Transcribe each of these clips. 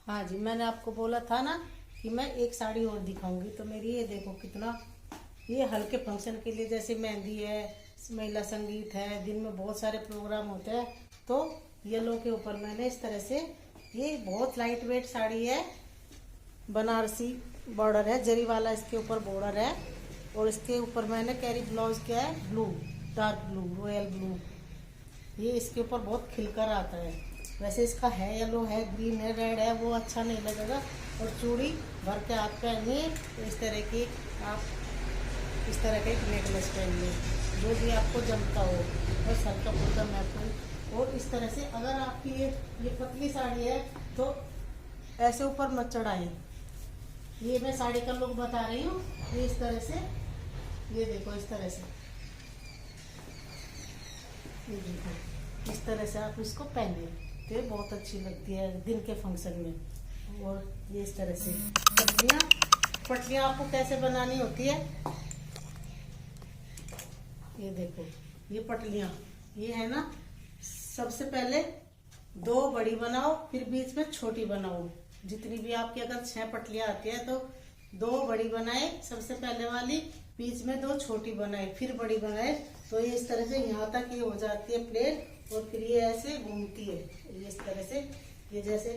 हाँ जी, मैंने आपको बोला था ना कि मैं एक साड़ी और दिखाऊंगी। तो मेरी ये देखो कितना, ये हल्के फंक्शन के लिए, जैसे मेहंदी है, महिला संगीत है, दिन में बहुत सारे प्रोग्राम होते हैं। तो येलो के ऊपर मैंने इस तरह से, ये बहुत लाइट वेट साड़ी है, बनारसी बॉर्डर है, जरी वाला इसके ऊपर बॉर्डर है। और इसके ऊपर मैंने कैरी ब्लाउज किया है blue, dark blue, royal blue. ये इसके ऊपर बहुत खिलकर आता है। वैसे इसका है येलो है, ग्रीन है, रेड है, वो अच्छा नहीं लगेगा। और चूड़ी भर के हाथ पहनिए तो इस तरह की आप, इस तरह का एक नेकलेस पहनिए, जो भी आपको जमता हो, बस हल्का फुल्का महफूज। और इस तरह से अगर आपकी ये पतली साड़ी है तो ऐसे ऊपर मत चढ़ाएं। ये मैं साड़ी का लुक बता रही हूँ। ये इस तरह से, ये देखो इस तरह से, ये देखो इस तरह से आप इसको पहने तो ये बहुत अच्छी लगती है दिन के फंक्शन में। और ये इस तरह से पटलियाँ, पटलियाँ आपको कैसे बनानी होती है, ये देखो ये पटलियाँ, ये है ना, सबसे पहले दो बड़ी बनाओ, फिर बीच में छोटी बनाओ। जितनी भी आपकी अगर 6 पटलियाँ आती है तो 2 बड़ी बनाए सबसे पहले वाली, बीच में 2 छोटी बनाए, फिर बड़ी बनाए। तो ये इस तरह से यहाँ तक ये हो जाती है प्लेट। और फिर ये ऐसे घूमती है, ये इस तरह से, ये जैसे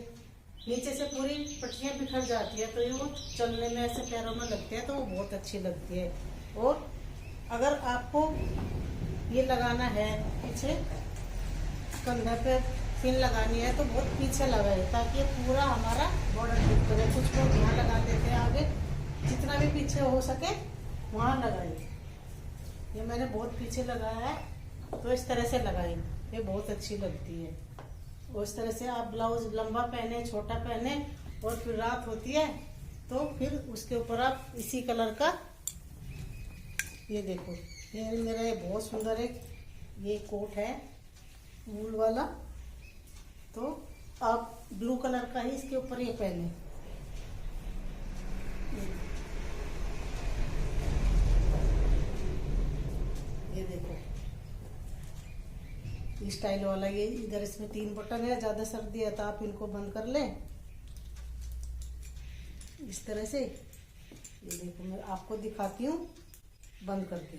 नीचे से पूरी पटलियाँ बिखर जाती है, तो ये वो चलने में ऐसे पैरों में लगते हैं तो वो बहुत अच्छी लगती है। और अगर आपको ये लगाना है पीछे कंधे पे पिन लगानी है तो बहुत पीछे लगाए, ताकि ये पूरा हमारा बॉर्डर दिख करे। कुछ लोग यहाँ लगा देते हैं आगे, जितना भी पीछे हो सके वहाँ लगाए। ये मैंने बहुत पीछे लगाया है, तो इस तरह से लगाई, ये बहुत अच्छी लगती है। और इस तरह से आप ब्लाउज लंबा पहने, छोटा पहने, और फिर रात होती है तो फिर उसके ऊपर आप इसी कलर का, ये देखो ये मेरा ये बहुत सुंदर एक ये कोट है वूल वाला, तो आप ब्लू कलर का ही इसके ऊपर ये पहने। ये देखो स्टाइल वाला, ये इधर इसमें 3 बटन है, ज्यादा सर्दी है तो आप इनको बंद कर लें इस तरह से। ये देखो मैं आपको दिखाती हूँ बंद करके।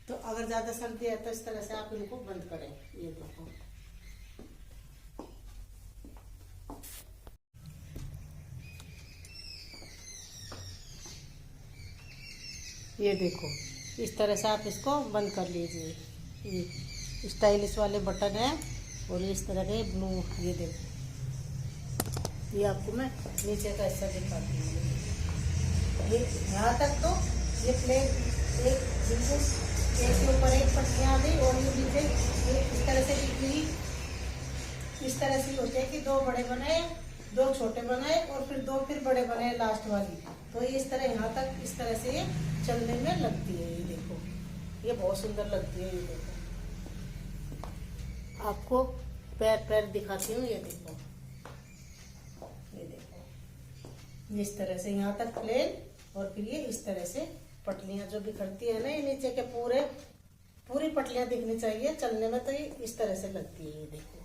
तो अगर ज्यादा सर्दी है तो इस तरह से आप इनको बंद करें। ये देखो ये देखो इस तरह से आप इसको बंद कर लीजिए। ये स्टाइलिश वाले बटन है, और इस तरह के ब्लू, ये देखो ये आपको मैं नीचे का हिस्सा दिखाती हूँ। ये यहाँ तक तो ये प्लेट एक बिल्कुल एक के ऊपर एक पट्टियाँ आ गई, और ये नीचे ये इस तरह से बिखरी, इस तरह से होते हैं कि 2 बड़े बनाए, 2 छोटे बनाए, और फिर 2 फिर बड़े बनाए लास्ट वाली। तो ये इस तरह यहाँ तक इस तरह से ये चलने में लगती है। ये देखो ये बहुत सुंदर लगती है। ये देखो आपको पैर पैर दिखाती हूँ। ये देखो, ये देखो इस तरह से यहाँ तक प्लेन, और फिर ये इस तरह से पटलियाँ जो बिखरती है ना, ये नीचे के पूरी पटलियाँ दिखनी चाहिए चलने में, तो ये इस तरह से लगती है। ये देखो,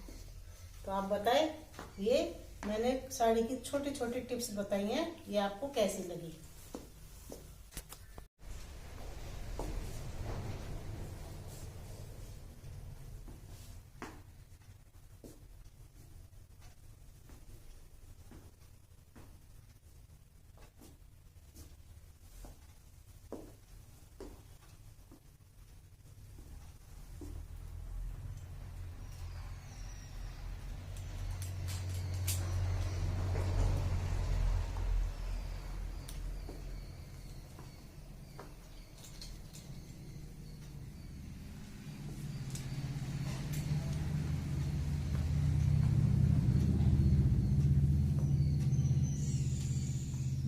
तो आप बताएं, ये मैंने साड़ी की छोटी छोटी टिप्स बताई हैं, ये आपको कैसी लगी।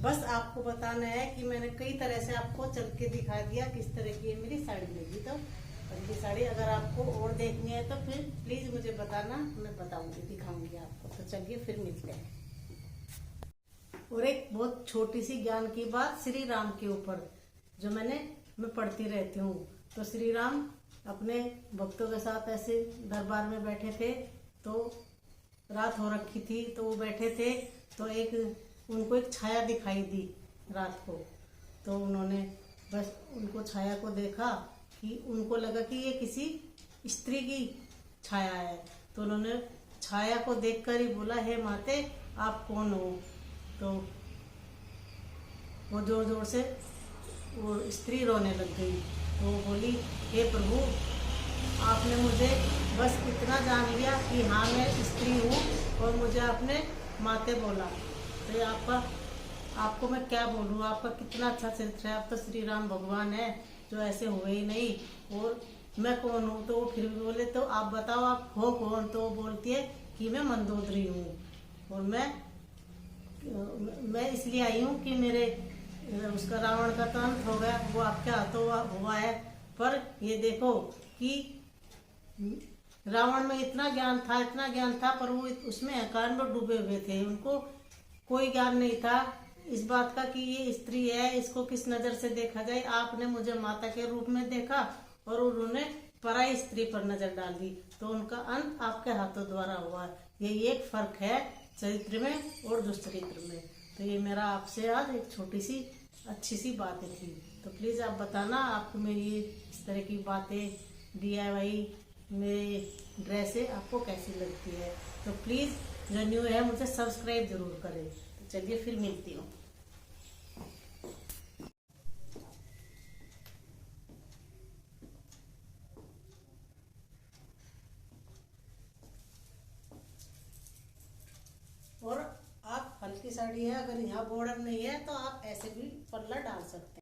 बस आपको बताना है कि मैंने कई तरह से आपको चल के दिखा दिया किस तरह की है मेरी साड़ी लगी। तो ये साड़ी अगर आपको और देखनी है तो फिर प्लीज मुझे बताना, मैं बताऊंगी, दिखाऊंगी आपको। तो चलिए फिर मिलते हैं। और एक बहुत छोटी सी ज्ञान की बात श्री राम के ऊपर जो मैं पढ़ती रहती हूँ। तो श्री राम अपने भक्तों के साथ ऐसे दरबार में बैठे थे, तो रात हो रखी थी, तो वो बैठे थे, तो उनको एक छाया दिखाई दी रात को। तो उन्होंने बस उनको छाया को देखा कि उनको लगा कि ये किसी स्त्री की छाया है। तो उन्होंने छाया को देखकर ही बोला, हे माते आप कौन हो? तो वो जोर जोर से वो स्त्री रोने लग गई। तो वो बोली, हे प्रभु, आपने मुझे बस इतना जान लिया कि हाँ मैं स्त्री हूँ और मुझे आपने माते बोला। तो ये आपको मैं क्या बोलूँ, आपका कितना अच्छा चरित्र है। आप तो श्री राम भगवान है जो ऐसे हुए ही नहीं। और मैं कौन हूँ? तो वो फिर भी बोले, तो आप बताओ आप हो कौन? तो वो बोलती है कि मैं मंदोदरी हूँ और मैं इसलिए आई हूँ कि मेरे उसका रावण का तो अंत हो गया, वो आपके हाथों हुआ है। पर ये देखो कि रावण में इतना ज्ञान था, पर वो उसमें अहंकार में डूबे हुए थे। उनको कोई ज्ञान नहीं था इस बात का कि ये स्त्री है, इसको किस नजर से देखा जाए। आपने मुझे माता के रूप में देखा और उन्होंने पराई स्त्री पर नजर डाल दी, तो उनका अंत आपके हाथों द्वारा हुआ। यही एक फर्क है चरित्र में और दुष्चरित्र में। तो ये मेरा आपसे आज एक छोटी सी अच्छी सी बातें थी। तो प्लीज़ आप बताना आपको मेरी इस तरह की बातें, DIY मेरे ड्रेसें आपको कैसी लगती है। तो प्लीज़ जो न्यू है मुझे सब्सक्राइब जरूर करें। तो चलिए फिर मिलती हूँ। और आप हल्की साड़ी है, अगर यहाँ बॉर्डर नहीं है तो आप ऐसे भी पल्ला डाल सकते हैं।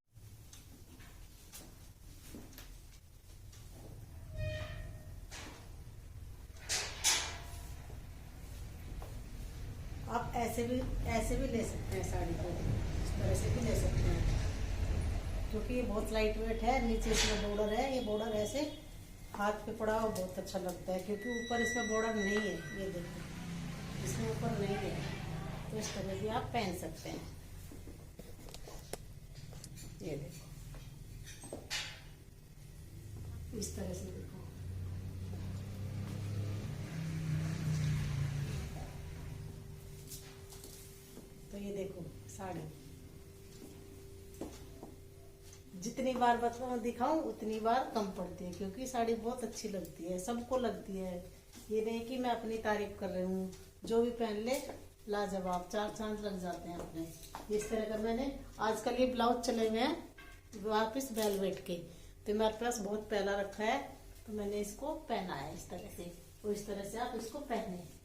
आप ऐसे भी ले सकते हैं साड़ी को, इस तरह से भी ले सकते हैं, क्योंकि ये बहुत लाइट वेट है। नीचे इसमें बॉर्डर है, ये बॉर्डर ऐसे हाथ पे पड़ा हुआ बहुत अच्छा लगता है, क्योंकि ऊपर इसमें बॉर्डर नहीं है। ये देखो इसमें ऊपर नहीं है, तो इस तरह भी आप पहन सकते हैं। ये देखो इस तरह से देखो। तो ये देखो साड़ी जितनी बार दिखाऊं उतनी बार कम पड़ती है, क्योंकि साड़ी बहुत अच्छी लगती है, सबको लगती है। ये नहीं कि मैं अपनी तारीफ कर रही हूँ, जो भी पहन ले लाजवाब, 4 चांद लग जाते हैं अपने। इस तरह का मैंने आजकल ये ब्लाउज चले हुए हैं वापिस वेलवेट के, तो मेरे पास बहुत पहला रखा है, तो मैंने इसको पहना है इस तरह से। और इस तरह से आप इसको पहने।